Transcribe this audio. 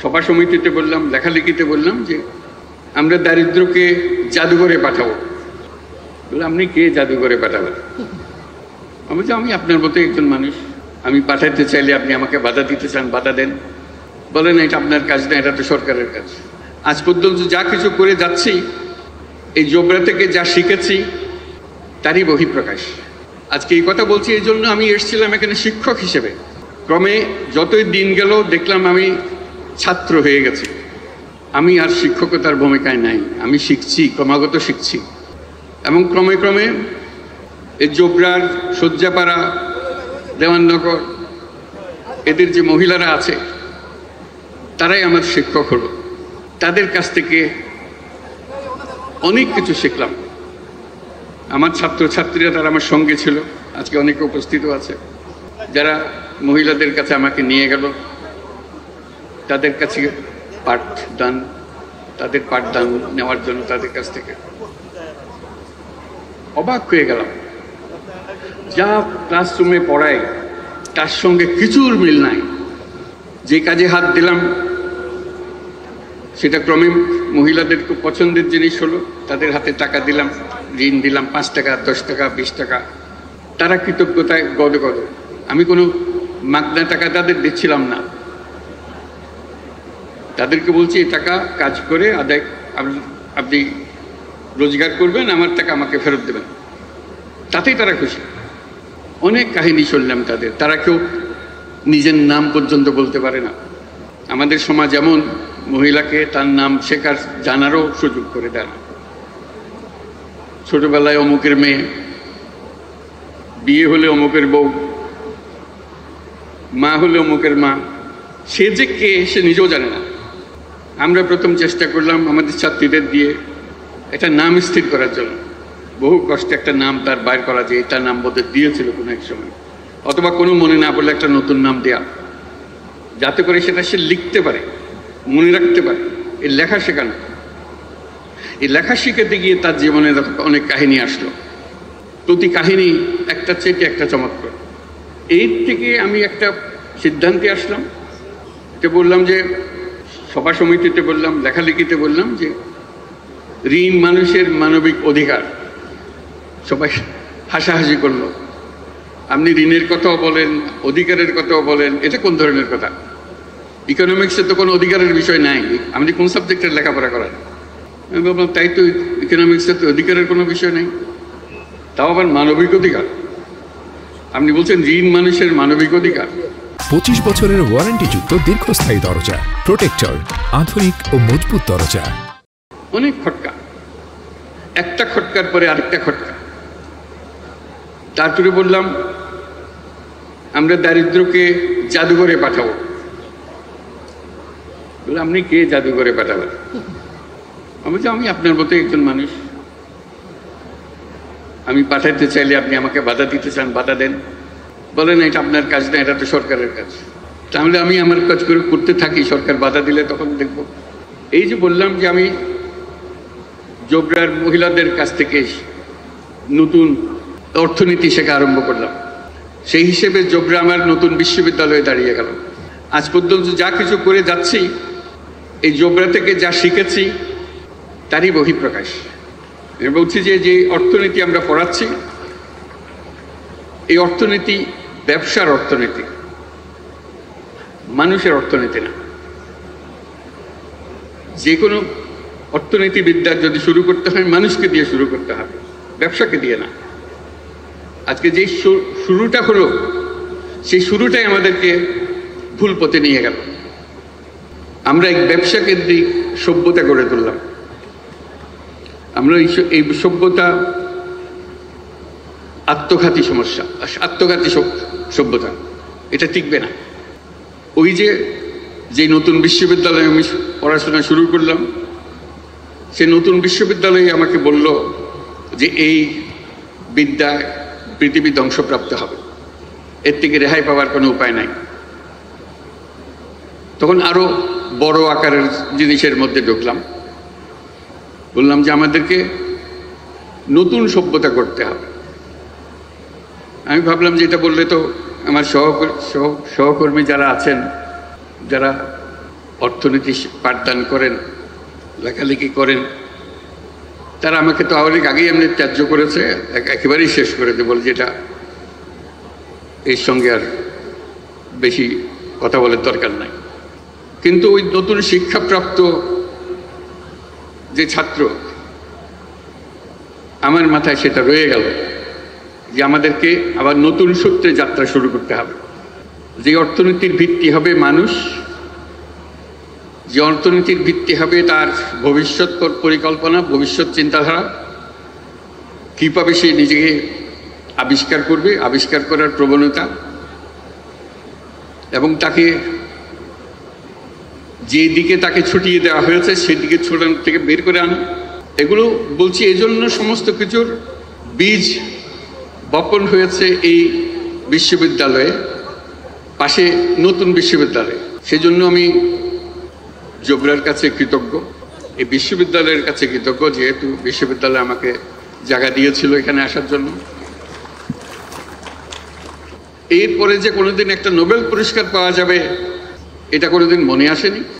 সভা সমিতিতে বললাম, লেখালেখিতে বললাম যে আমরা দারিদ্রকে জাদুঘরে পাঠাবো। বলে আপনি কে জাদুঘরে পাঠাবেন? আমি বলছি আমি আপনার মতো একজন মানুষ, আমি পাঠাতে চাইলে আপনি আমাকে বাধা দিতে চান, বাধা দেন। বলেন এটা আপনার কাজ না, এটা তো সরকারের কাজ। আজ পর্যন্ত যা কিছু করে যাচ্ছি, এই জোবরা থেকে যা শিখেছি তারই বহিঃপ্রকাশ। আজকে এই কথা বলছি এই জন্য, আমি এসেছিলাম এখানে শিক্ষক হিসেবে। ক্রমে যতই দিন গেল দেখলাম আমি ছাত্র হয়ে গেছি। আমি আর শিক্ষকতার ভূমিকায় নাই, আমি শিখছি, ক্রমাগত শিখছি। এবং ক্রমে ক্রমে এই জোবরার, শয্যাপাড়া, দেওয়াননগর, এদের যে মহিলারা আছে তারাই আমার শিক্ষক হলো। তাদের কাছ থেকে অনেক কিছু শিখলাম। আমার ছাত্রছাত্রীরা তারা আমার সঙ্গে ছিল, আজকে অনেকে উপস্থিত আছে, যারা মহিলাদের কাছে আমাকে নিয়ে গেল, তাদের কাছে তাদের পাঠদান নেওয়ার জন্য তাদের কাছ থেকে অবাক হয়ে গেলাম। যা ক্লাসরুমে পড়ায় তার সঙ্গে কিছুর মিল নাই। যে কাজে হাত দিলাম সেটা ক্রমে মহিলাদের খুব পছন্দের জিনিস হলো। তাদের হাতে টাকা দিলাম, ঋণ দিলাম, 5 টাকা, 10 টাকা, 20 টাকা। তারা কৃতজ্ঞতায় গদগদ। আমি কোনো মাগনা টাকা তাদের দিচ্ছিলাম না, তাদেরকে বলছি এই টাকা কাজ করে আদায়, আপনি রোজগার করবেন, আমার টাকা আমাকে ফেরত দেবেন। তাতেই তারা খুশি। অনেক কাহিনী শুনলাম তাদের। তারা কেউ নিজের নাম পর্যন্ত বলতে পারে না। আমাদের সমাজ এমন, মহিলাকে তার নাম শেখার, জানারও সুযোগ করে দেয় না। ছোটবেলায় অমুকের মেয়ে, বিয়ে হলে অমুকের বউ, মা হলে অমুকের মা, সে যে কে সে নিজেও জানে না। আমরা প্রথম চেষ্টা করলাম আমাদের ছাত্রীদের দিয়ে একটা নাম স্থির করার জন্য। বহু কষ্টে একটা নাম তার বাইর করা, যে এটা নাম বোধহয় দিয়েছিল কোনো এক সময়, অথবা কোনো মনে না পড়লে একটা নতুন নাম দেয়া, যাতে করে সেটা সে লিখতে পারে, মনে রাখতে পারে। এই লেখা শেখানো, এই লেখা শিখাতে গিয়ে তার জীবনে অনেক কাহিনী আসলো। প্রতি কাহিনী একটা চেয়ে একটা চমৎকার। এর থেকে আমি একটা সিদ্ধান্তে আসলাম, এটা বললাম যে সভা সমিতিতে বললাম, লেখালেখিতে বললাম যে ঋণ মানুষের মানবিক অধিকার। সবাই হাসাহাসি করলো। আপনি ঋণের কথাও বলেন, অধিকারের কথাও বলেন, এটা কোন ধরনের কথা? ইকোনমিক্সে তো কোনো অধিকারের বিষয় নাই, আপনি কোন সাবজেক্টের লেখাপড়া করেন? আমি বললাম তাই তো, ইকোনমিক্সে তো অধিকারের কোনো বিষয় নেই, তাও আবার মানবিক অধিকার। আপনি বলছেন ঋণ মানুষের মানবিক অধিকার। 25 বছরের ওয়ারেন্টিযুক্ত দীর্ঘস্থায়ী দরজা প্রোটেক্টর, আধুনিক ও মজবুত দরজা। অনেক খটকা, একটা খটকার পরে আরেকটা খটকা। তারপরে বললাম আমরা দারিদ্রকে জাদুঘরে পাঠাবো। বলে আপনি কে জাদুঘরে পাঠাবেন? আমি বলছি আমি আপনার মতো একজন মানুষ, আমি পাঠাতে চাইলে আপনি আমাকে বাধা দিতে চান, বাধা দেন। বলেন এটা আপনার কাজ না, এটা তো সরকারের কাজ। তাহলে আমি আমার কাজ করে করতে থাকি, সরকার বাধা দিলে তখন দেখব। এই যে বললাম যে আমি জোবরার মহিলাদের কাছ থেকে নতুন অর্থনীতি শেখা আরম্ভ করলাম, সেই হিসেবে জোবরা আমার নতুন বিশ্ববিদ্যালয়ে দাঁড়িয়ে গেল। আজ পর্যন্ত যা কিছু করে যাচ্ছি, এই জোবরা থেকে যা শিখেছি তারই বহিঃপ্রকাশ। বলছি যে যে অর্থনীতি আমরা পড়াচ্ছি, এই অর্থনীতি ব্যবসার অর্থনীতি, মানুষের অর্থনীতি না। যে কোনো অর্থনীতিবিদ্যা যদি শুরু করতে হয় মানুষকে দিয়ে শুরু করতে হবে, ব্যবসাকে দিয়ে না। আজকে যে শুরুটা হলো, সেই শুরুটাই আমাদেরকে ভুল পথে নিয়ে গেল। আমরা এক ব্যবসা কেন্দ্রিক সভ্যতা গড়ে তুললাম। আমরা এই সভ্যতা আত্মঘাতী সমস্যা, আত্মঘাতী সভ্যতা, এটা টিকবে না। ওই যে নতুন বিশ্ববিদ্যালয়ে আমি পড়াশোনা শুরু করলাম, সে নতুন বিশ্ববিদ্যালয়ে আমাকে বলল যে এই বিদ্যায় পৃথিবী ধ্বংসপ্রাপ্ত হবে, এর থেকে রেহাই পাওয়ার কোনো উপায় নাই। তখন আরো বড় আকারের জিনিসের মধ্যে ঢুকলাম, বললাম যে আমাদেরকে নতুন সভ্যতা করতে হবে। আমি ভাবলাম যে এটা বললে তো আমার সহকর্মী যারা আছেন, যারা অর্থনীতি পাঠদান করেন, লেখালেখি করেন, তারা আমাকে তো অনেক আগেই এমনি ত্যায্য করেছে, একেবারেই শেষ করে দেবে, বলে যেটা এর সঙ্গে আর বেশি কথা বলার দরকার নাই। কিন্তু ওই নতুন শিক্ষাপ্রাপ্ত যে ছাত্র, আমার মাথায় সেটা রয়ে গেল যে আমাদেরকে আবার নতুন সূত্রে যাত্রা শুরু করতে হবে। যে অর্থনীতির ভিত্তি হবে মানুষ, যে অর্থনীতির ভিত্তি হবে তার ভবিষ্যৎ পরিকল্পনা, ভবিষ্যৎ চিন্তাধারা, কীভাবে সে নিজেকে আবিষ্কার করবে, আবিষ্কার করার প্রবণতা, এবং তাকে যে দিকে তাকে ছুটিয়ে দেওয়া হয়েছে সেদিকে ছোটানো থেকে বের করে আনা। এগুলো বলছি এজন্য সমস্ত কিছুর বীজ বপন হয়েছে এই বিশ্ববিদ্যালয়ে, পাশে নতুন বিশ্ববিদ্যালয়। সেজন্য আমি জোবরার কাছে কৃতজ্ঞ, এই বিশ্ববিদ্যালয়ের কাছে কৃতজ্ঞ, যেহেতু বিশ্ববিদ্যালয় আমাকে জায়গা দিয়েছিল এখানে আসার জন্য। এরপরে যে কোনোদিন একটা নোবেল পুরস্কার পাওয়া যাবে এটা কোনোদিন মনে আসেনি।